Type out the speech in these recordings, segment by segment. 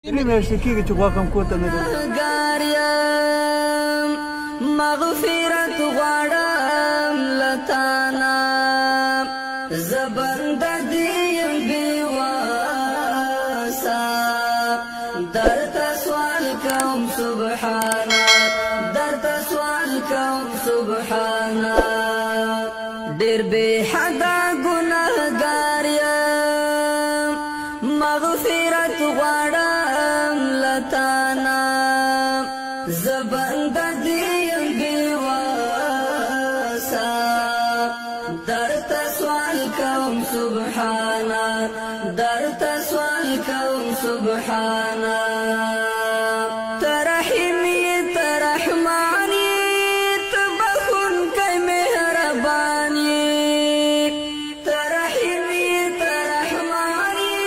درې میاشتې کېږي چې غوا کوم کور ته نه ځم. مغفرت غواړم له تانه زه بنده دې یم بېواسه درته سوال کوم سبحانه درته سوال کوم سبحانه ډېر بې حده ګنهګار یم مغفرت غواړم له تانه زه بنده دې یم بېواسه درته سوال کوم سبحانه درته سوال کوم سبحانه ته رحیم یې ته رحمان یې ته بخښونکی مهربان یې ته رحیم یې ته رحمان یې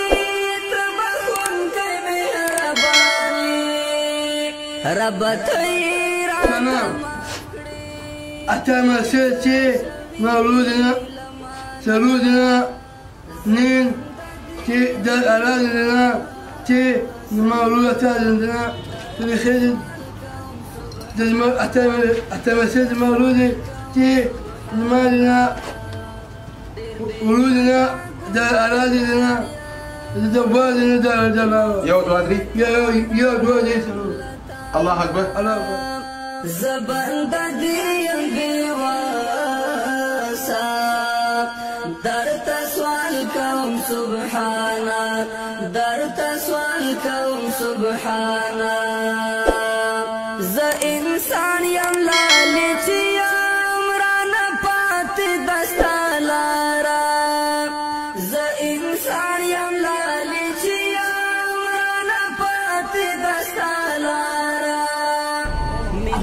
ته بخښونکی مهربان یې رب ته یې أتم سيتي مولودنا سرودنا نين تي دار أرادنا تي مولودة عندنا تلخيد أتم سيتي مولودي تي مالنا ولودنا دار أرادنا دوادنا دار جلال يا دوادري يا دوادري الله أكبر الله أكبر زبنده دې یم بېواسه درته سوال کوم سبحانه درته سوال کوم سبحانه زه انسان یم لالې چې یم رانه پاتې ده ستا لاره زه انسان یم لالې چې یم رانه پاتې ده ستا لاره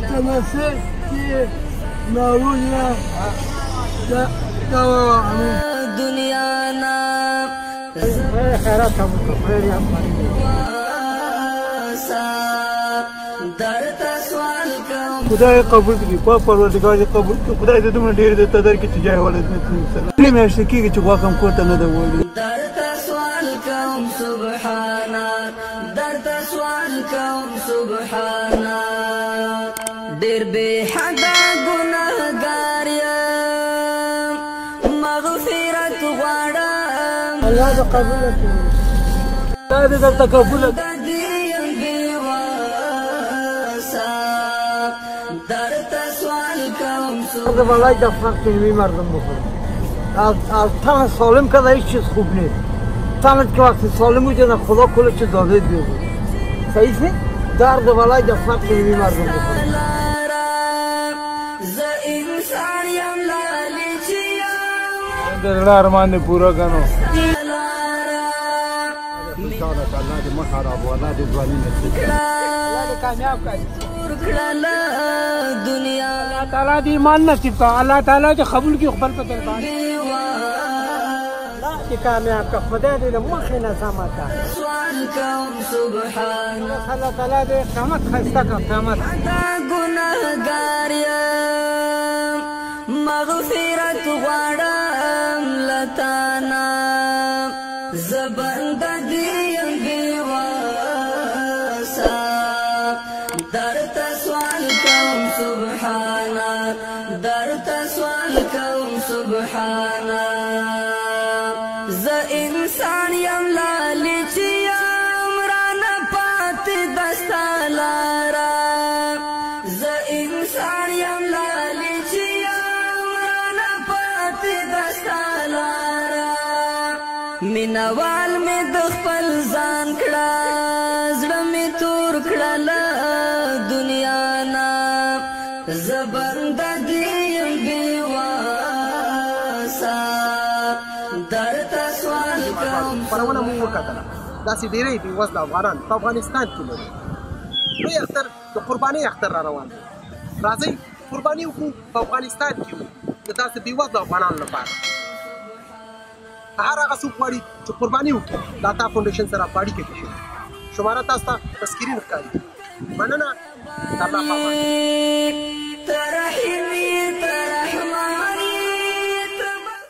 تمسك مولودنا دنیا نا خیرات هم خیر هم درته سوال کوم خدای قبول کړي په پروردګار دې قبول کړي خدای دې دومره ډېر دې تدر کې چې جای ولې نه درې میاشتې کېږي چې غوا کوم کور ته نه ده وړي. درته سوال کوم سبحانه درته سوال کوم سبحانه ډېر بې حده ګنهګار یم مغفرت غواړم الله دې قبول کړي الله دې درته قبول کړي دې یم بېواسه درته سوال کوم هذا والله دفعت كلمة مردم بخورم تن سالم که هیچ چیز خوب نیست تنت که وقتی سالم بوده نه خدا کل چیز داده بیاره صحیحه؟ درد والله دفعت کلمة مردم بخورم زه انسان یم لالې چې یم د زړه ارمان دې پوره کړو. الله دې مخ خراب الله دې ځواني نصیب الله دې کامیاب کړي کړله دنیا الله تعالی دې ایمان نصیب کړه الله تعالی دې قبول کړي خپل په دربار الله دې کامیاب کړه خدای دې مخې نه سما کړه سوال کوم سبحانه الله تعالی دې قیامت ښایسته کړه قیامت دا ګنهګار یم مغفرت غواړم له تانه زه بنده دې یم بېواسه درته سوال کوم سبحانه درته سوال کوم سبحانه زه انسان یم لالې چې یم رانه پاتې ده ستا لاره زه انسان یم لالې چې یم رانه پاتې ده ستا لاره مینوال مې د خپل ځان کړه زړه مې تور کړه له دنیا نه زه بنده دې یم بېواسه درته سوال کوم خپرونه مو وکتله داسې ډېری بېوزله افغانان په افغانستان کې لرو لوی اختر د قربانۍ اختر را روان دی راځئ قرباني وکړو په افغانستان کې د داسې بېوزله افغانانو لپاره هر هغه څوک غواړي چې قرباني وکړي د عطا فاونډیشن سره په اړیکه کې شي شماره تاسو ته په سکرین ښکاري مننه د الله په امان.